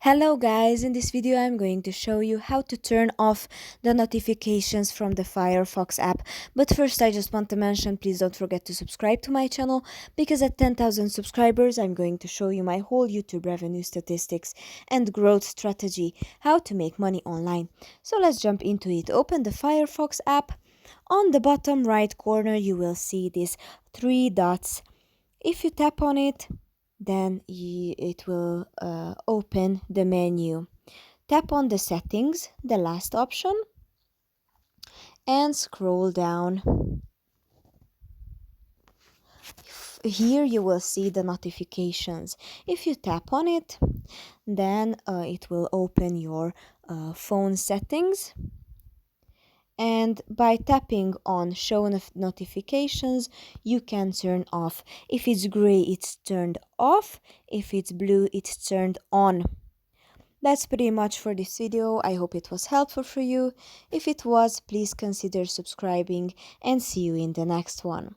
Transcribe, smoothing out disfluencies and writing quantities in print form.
Hello guys, in this video I'm going to show you how to turn off the notifications from the Firefox app. But first I just want to mention, please don't forget to subscribe to my channel, because at 10,000 subscribers I'm going to show you my whole YouTube revenue statistics and growth strategy, how to make money online. So let's jump into it. Open the Firefox app. On the bottom right corner you will see these three dots. If you tap on it, then it will open the menu. Tap on the settings, the last option, and scroll down. Here you will see the notifications. If you tap on it, then it will open your phone settings. And by tapping on show notifications, you can turn off. If it's gray, it's turned off. If it's blue, it's turned on. That's pretty much for this video. I hope it was helpful for you. If it was, please consider subscribing and see you in the next one.